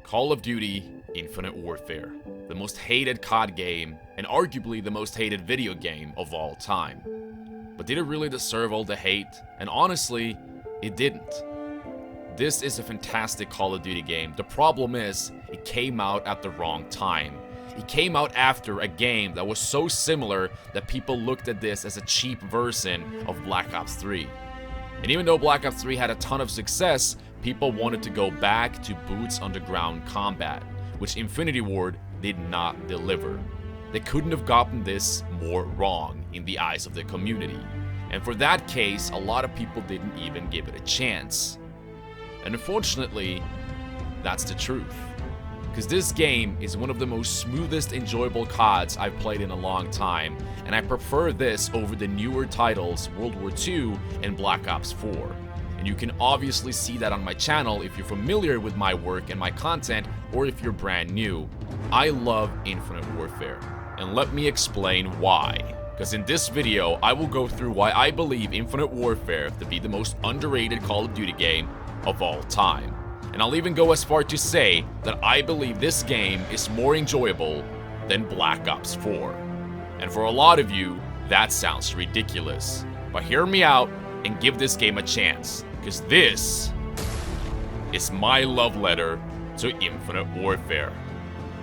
Call of Duty Infinite Warfare, the most hated COD game and arguably the most hated video game of all time. But did it really deserve all the hate? And honestly, it didn't. This is a fantastic Call of Duty game. The problem is, it came out at the wrong time. It came out after a game that was so similar that people looked at this as a cheap version of Black Ops 3. And even though Black Ops 3 had a ton of success, people wanted to go back to boots on the ground combat, which Infinity Ward did not deliver. They couldn't have gotten this more wrong in the eyes of the community. And for that case, a lot of people didn't even give it a chance. And unfortunately, that's the truth. Because this game is one of the most smoothest, enjoyable CODs I've played in a long time, and I prefer this over the newer titles World War II and Black Ops 4. And you can obviously see that on my channel if you're familiar with my work and my content, or if you're brand new. I love Infinite Warfare, and let me explain why. Because in this video, I will go through why I believe Infinite Warfare to be the most underrated Call of Duty game of all time. And I'll even go as far to say that I believe this game is more enjoyable than Black Ops 4. And for a lot of you, that sounds ridiculous. But hear me out and give this game a chance, because this is my love letter to Infinite Warfare.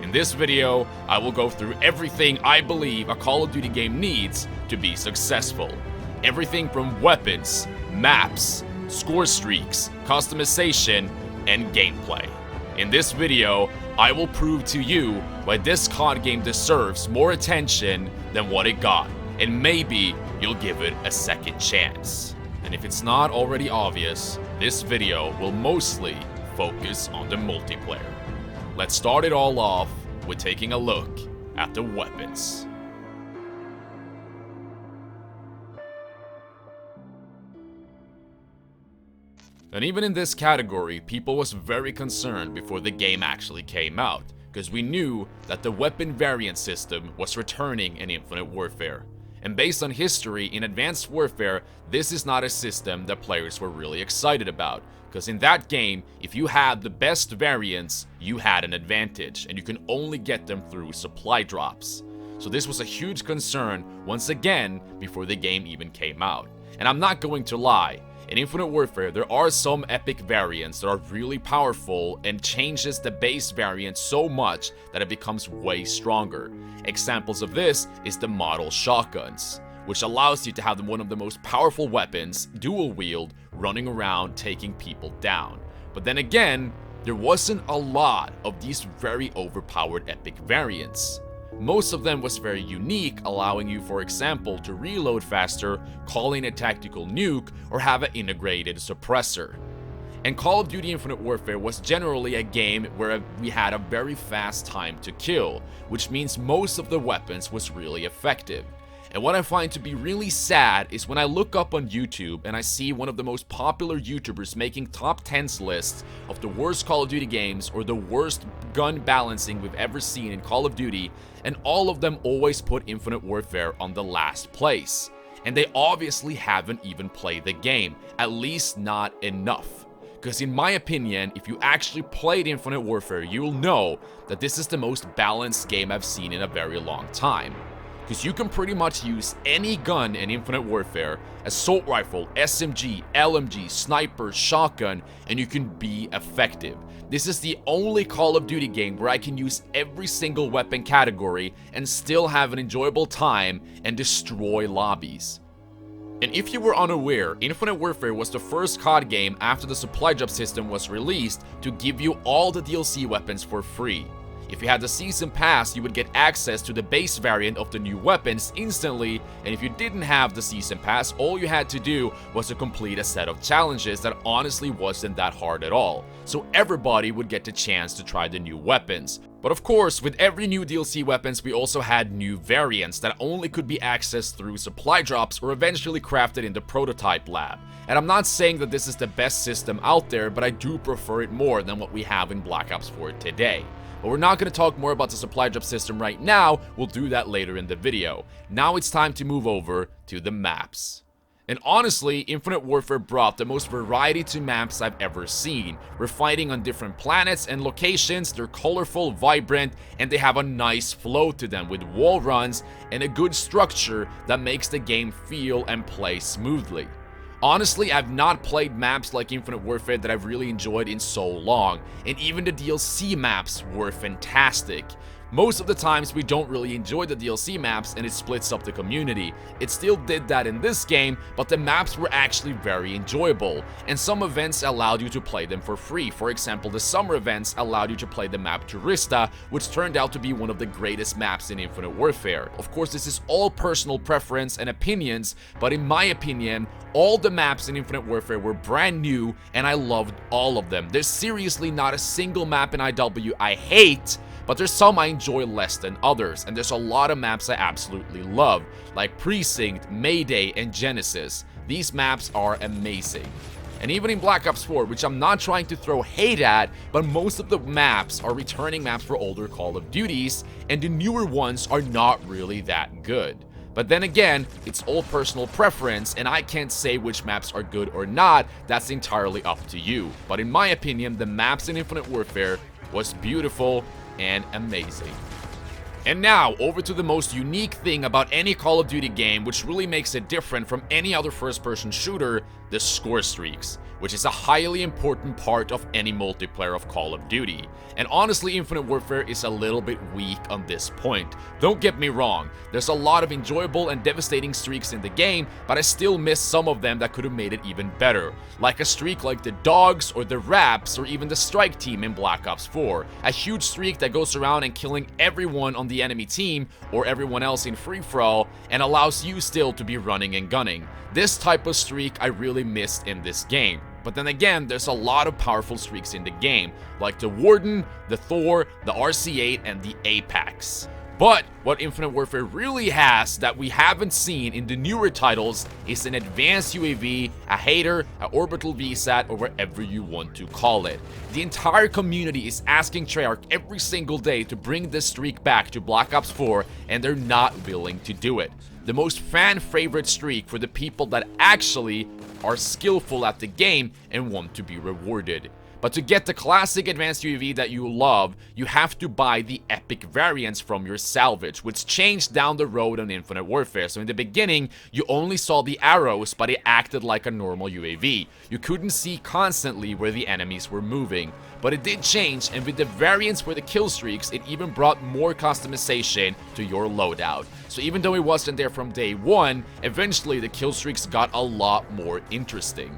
In this video, I will go through everything I believe a Call of Duty game needs to be successful. Everything from weapons, maps, score streaks, customization, and gameplay. In this video, I will prove to you why this COD game deserves more attention than what it got, and maybe you'll give it a second chance. And if it's not already obvious, this video will mostly focus on the multiplayer. Let's start it all off with taking a look at the weapons. And even in this category, people was very concerned before the game actually came out, because we knew that the weapon variant system was returning in Infinite Warfare. And based on history in Advanced Warfare, this is not a system that players were really excited about, because in that game, if you had the best variants, you had an advantage, and you can only get them through supply drops. So this was a huge concern once again before the game even came out. And I'm not going to lie, in Infinite Warfare, there are some epic variants that are really powerful and changes the base variant so much that it becomes way stronger. Examples of this is the model shotguns, which allows you to have one of the most powerful weapons, dual wield, running around taking people down. But then again, there wasn't a lot of these very overpowered epic variants. Most of them was very unique, allowing you, for example, to reload faster, call in a tactical nuke, or have an integrated suppressor. And Call of Duty Infinite Warfare was generally a game where we had a very fast time to kill, which means most of the weapons was really effective. And what I find to be really sad is when I look up on YouTube and I see one of the most popular YouTubers making top 10s lists of the worst Call of Duty games or the worst gun balancing we've ever seen in Call of Duty, and all of them always put Infinite Warfare on the last place. And they obviously haven't even played the game, at least not enough. Because in my opinion, if you actually played Infinite Warfare, you'll know that this is the most balanced game I've seen in a very long time. Because you can pretty much use any gun in Infinite Warfare, assault rifle, SMG, LMG, sniper, shotgun, and you can be effective. This is the only Call of Duty game where I can use every single weapon category and still have an enjoyable time and destroy lobbies. And if you were unaware, Infinite Warfare was the first COD game after the supply drop system was released to give you all the DLC weapons for free. If you had the Season Pass, you would get access to the base variant of the new weapons instantly, and if you didn't have the Season Pass, all you had to do was to complete a set of challenges that honestly wasn't that hard at all. So everybody would get the chance to try the new weapons. But of course, with every new DLC weapons, we also had new variants that only could be accessed through supply drops or eventually crafted in the prototype lab. And I'm not saying that this is the best system out there, but I do prefer it more than what we have in Black Ops 4 today. But we're not going to talk more about the supply drop system right now, we'll do that later in the video. Now it's time to move over to the maps. And honestly, Infinite Warfare brought the most variety to maps I've ever seen. We're fighting on different planets and locations, they're colorful, vibrant, and they have a nice flow to them with wall runs and a good structure that makes the game feel and play smoothly. Honestly, I've not played maps like Infinite Warfare that I've really enjoyed in so long, and even the DLC maps were fantastic. Most of the times we don't really enjoy the DLC maps and it splits up the community. It still did that in this game, but the maps were actually very enjoyable, and some events allowed you to play them for free. For example, the summer events allowed you to play the map Turista, which turned out to be one of the greatest maps in Infinite Warfare. Of course, this is all personal preference and opinions, but in my opinion, all the maps in Infinite Warfare were brand new and I loved all of them. There's seriously not a single map in IW I hate, but there's some I enjoy less than others, and there's a lot of maps I absolutely love, like Precinct, Mayday, and Genesis. These maps are amazing. And even in Black Ops 4, which I'm not trying to throw hate at, but most of the maps are returning maps for older Call of Duties, and the newer ones are not really that good. But then again, it's all personal preference, and I can't say which maps are good or not, that's entirely up to you. But in my opinion, the maps in Infinite Warfare was beautiful and amazing. And now, over to the most unique thing about any Call of Duty game, which really makes it different from any other first-person shooter, the score streaks, which is a highly important part of any multiplayer of Call of Duty. And honestly, Infinite Warfare is a little bit weak on this point. Don't get me wrong, there's a lot of enjoyable and devastating streaks in the game, but I still miss some of them that could have made it even better. Like a streak like the Dogs or the Raps or even the Strike Team in Black Ops 4. A huge streak that goes around and killing everyone on the enemy team or everyone else in free-for-all and allows you still to be running and gunning. This type of streak I really missed in this game. But then again, there's a lot of powerful streaks in the game, like the Warden, the Thor, the RC-8, and the Apex. But what Infinite Warfare really has that we haven't seen in the newer titles is an advanced UAV, a hater, an orbital VSAT, or whatever you want to call it. The entire community is asking Treyarch every single day to bring this streak back to Black Ops 4, and they're not willing to do it. The most fan-favorite streak for the people that actually are skillful at the game and want to be rewarded. But to get the classic advanced UAV that you love, you have to buy the epic variants from your salvage, which changed down the road on Infinite Warfare. So in the beginning, you only saw the arrows, but it acted like a normal UAV. You couldn't see constantly where the enemies were moving. But it did change, and with the variants for the kill streaks, it even brought more customization to your loadout. So even though it wasn't there from day one, eventually the kill streaks got a lot more interesting.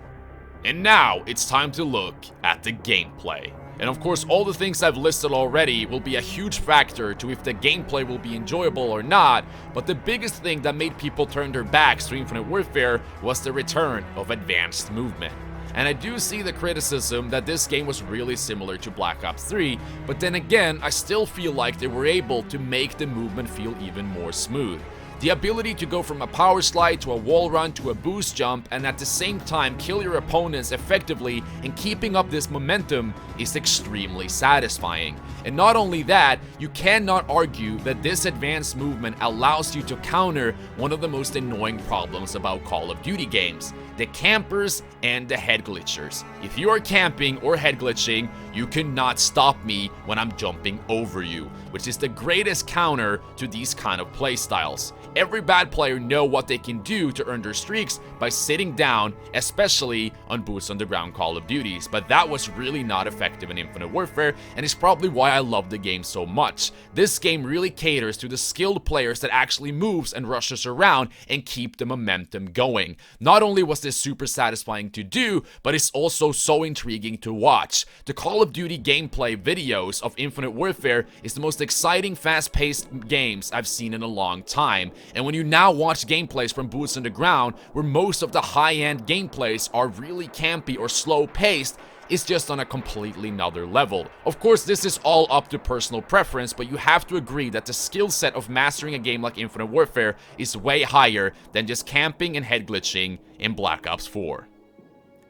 And now, it's time to look at the gameplay. And of course, all the things I've listed already will be a huge factor to if the gameplay will be enjoyable or not, but the biggest thing that made people turn their backs to Infinite Warfare was the return of advanced movement. And I do see the criticism that this game was really similar to Black Ops 3, but then again, I still feel like they were able to make the movement feel even more smooth. The ability to go from a power slide to a wall run to a boost jump and at the same time kill your opponents effectively and keeping up this momentum is extremely satisfying. And not only that, you cannot argue that this advanced movement allows you to counter one of the most annoying problems about Call of Duty games: the campers and the head glitchers. If you are camping or head glitching, you cannot stop me when I'm jumping over you, which is the greatest counter to these kind of playstyles. Every bad player know what they can do to earn their streaks by sitting down, especially on boots on the ground Call of Duties, but that was really not effective in Infinite Warfare, and is probably why I love the game so much. This game really caters to the skilled players that actually moves and rushes around and keep the momentum going. Not only was this super satisfying to do, but it's also so intriguing to watch. The Call of Duty gameplay videos of Infinite Warfare is the most exciting, fast-paced games I've seen in a long time. And when you now watch gameplays from boots on the ground, where most of the high-end gameplays are really campy or slow-paced, it's just on a completely another level. Of course, this is all up to personal preference, but you have to agree that the skill set of mastering a game like Infinite Warfare is way higher than just camping and head glitching in Black Ops 4.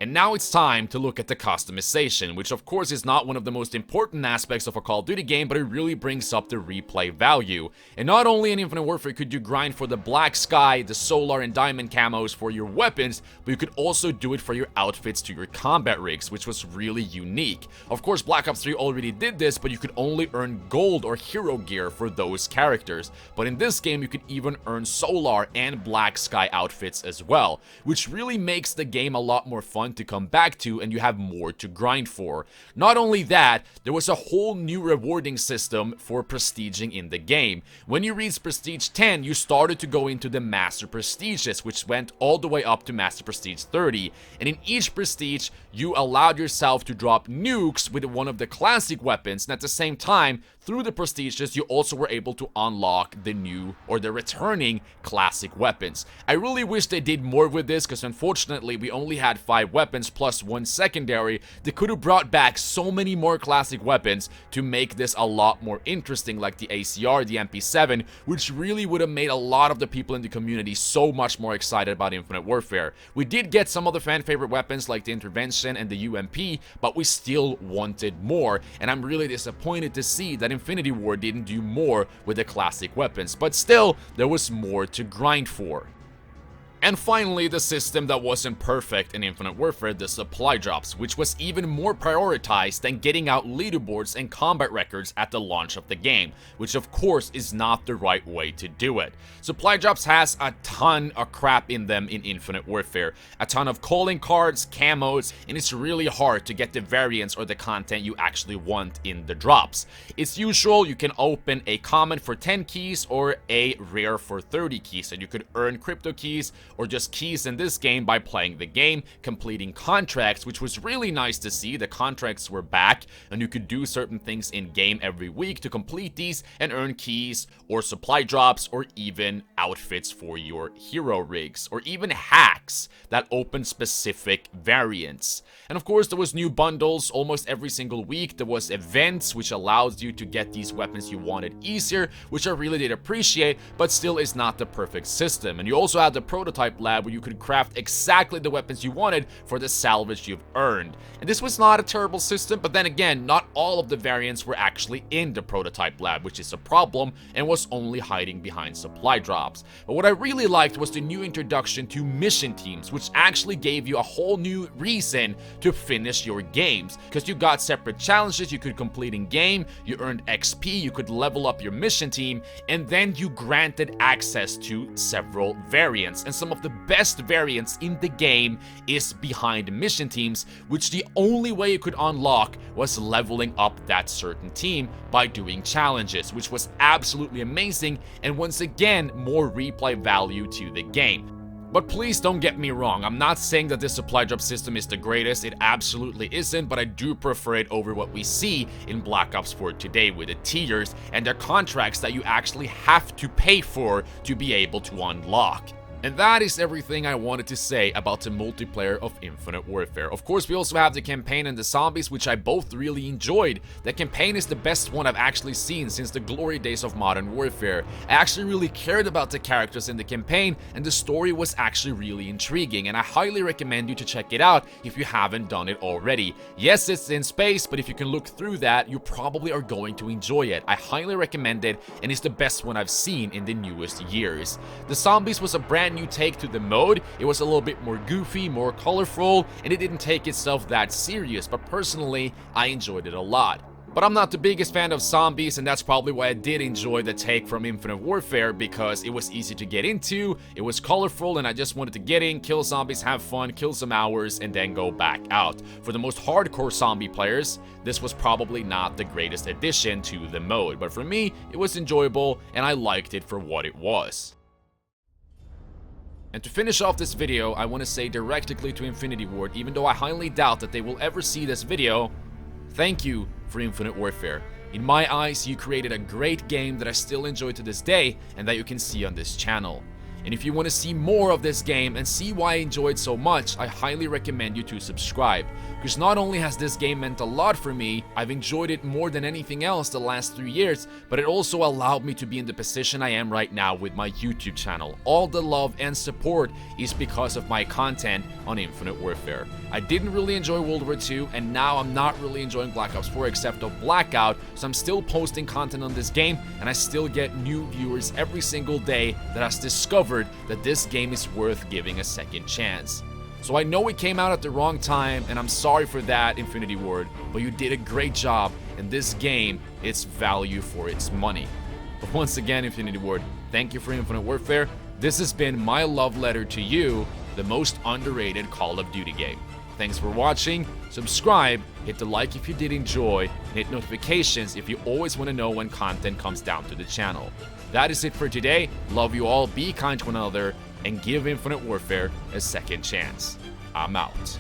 And now it's time to look at the customization, which of course is not one of the most important aspects of a Call of Duty game, but it really brings up the replay value. And not only in Infinite Warfare could you grind for the black sky, the solar and diamond camos for your weapons, but you could also do it for your outfits to your combat rigs, which was really unique. Of course, Black Ops 3 already did this, but you could only earn gold or hero gear for those characters. But in this game, you could even earn solar and black sky outfits as well, which really makes the game a lot more fun to come back to, and you have more to grind for. Not only that, there was a whole new rewarding system for prestiging in the game. When you reached Prestige 10, you started to go into the Master Prestiges, which went all the way up to Master Prestige 30. And in each Prestige, you allowed yourself to drop nukes with one of the classic weapons, and at the same time, through the prestiges, you also were able to unlock the new or the returning classic weapons. I really wish they did more with this, because unfortunately we only had 5 weapons plus 1 secondary. They could have brought back so many more classic weapons to make this a lot more interesting, like the ACR, the MP7, which really would have made a lot of the people in the community so much more excited about Infinite Warfare. We did get some other fan favorite weapons like the Intervention and the UMP, but we still wanted more, and I'm really disappointed to see that Infinity Ward didn't do more with the classic weapons, but still, there was more to grind for. And finally, the system that wasn't perfect in Infinite Warfare, the supply drops, which was even more prioritized than getting out leaderboards and combat records at the launch of the game, which of course is not the right way to do it. Supply drops has a ton of crap in them in Infinite Warfare, a ton of calling cards, camos, and it's really hard to get the variants or the content you actually want in the drops. It's usual you can open a common for 10 keys or a rare for 30 keys, and you could earn crypto keys or just keys in this game by playing the game, completing contracts, which was really nice to see. The contracts were back, and you could do certain things in game every week to complete these and earn keys or supply drops or even outfits for your hero rigs, or even hacks that open specific variants. And of course, there was new bundles almost every single week. There was events which allows you to get these weapons you wanted easier, which I really did appreciate, but still is not the perfect system. And you also had the prototype lab where you could craft exactly the weapons you wanted for the salvage you've earned. And this was not a terrible system, but then again, not all of the variants were actually in the prototype lab, which is a problem and was only hiding behind supply drops. But what I really liked was the new introduction to mission teams, which actually gave you a whole new reason to finish your games, because you got separate challenges you could complete in game, you earned XP, you could level up your mission team, and then you granted access to several variants. And some of the best variants in the game is behind mission teams, which the only way you could unlock was leveling up that certain team by doing challenges, which was absolutely amazing, and once again, more replay value to the game. But please don't get me wrong, I'm not saying that this supply drop system is the greatest, it absolutely isn't, but I do prefer it over what we see in Black Ops 4 today with the tiers and their contracts that you actually have to pay for to be able to unlock. And that is everything I wanted to say about the multiplayer of Infinite Warfare. Of course, we also have the campaign and the zombies, which I both really enjoyed. The campaign is the best one I've actually seen since the glory days of Modern Warfare. I actually really cared about the characters in the campaign, and the story was actually really intriguing, and I highly recommend you to check it out if you haven't done it already. Yes, it's in space, but if you can look through that, you probably are going to enjoy it. I highly recommend it, and it's the best one I've seen in the newest years. The zombies was a brand new take to the mode. It was a little bit more goofy, more colorful, and it didn't take itself that serious, but personally, I enjoyed it a lot. But I'm not the biggest fan of zombies, and that's probably why I did enjoy the take from Infinite Warfare, because it was easy to get into, it was colorful, and I just wanted to get in, kill zombies, have fun, kill some hours, and then go back out. For the most hardcore zombie players, this was probably not the greatest addition to the mode, but for me, it was enjoyable, and I liked it for what it was. And to finish off this video, I want to say directly to Infinity Ward, even though I highly doubt that they will ever see this video, thank you for Infinite Warfare. In my eyes, you created a great game that I still enjoy to this day and that you can see on this channel. And if you want to see more of this game and see why I enjoyed so much, I highly recommend you to subscribe, because not only has this game meant a lot for me, I've enjoyed it more than anything else the last 3 years, but it also allowed me to be in the position I am right now with my YouTube channel. All the love and support is because of my content on Infinite Warfare. I didn't really enjoy World War II, and now I'm not really enjoying Black Ops 4 except of Blackout, so I'm still posting content on this game, and I still get new viewers every single day that has discovered that this game is worth giving a second chance. So I know it came out at the wrong time, and I'm sorry for that, Infinity Ward, but you did a great job, and this game, it's value for its money. But once again, Infinity Ward, thank you for Infinite Warfare. This has been my love letter to you, the most underrated Call of Duty game. Thanks for watching, subscribe, hit the like if you did enjoy, and hit notifications if you always want to know when content comes down to the channel. That is it for today. Love you all, be kind to one another, and give Infinite Warfare a second chance. I'm out.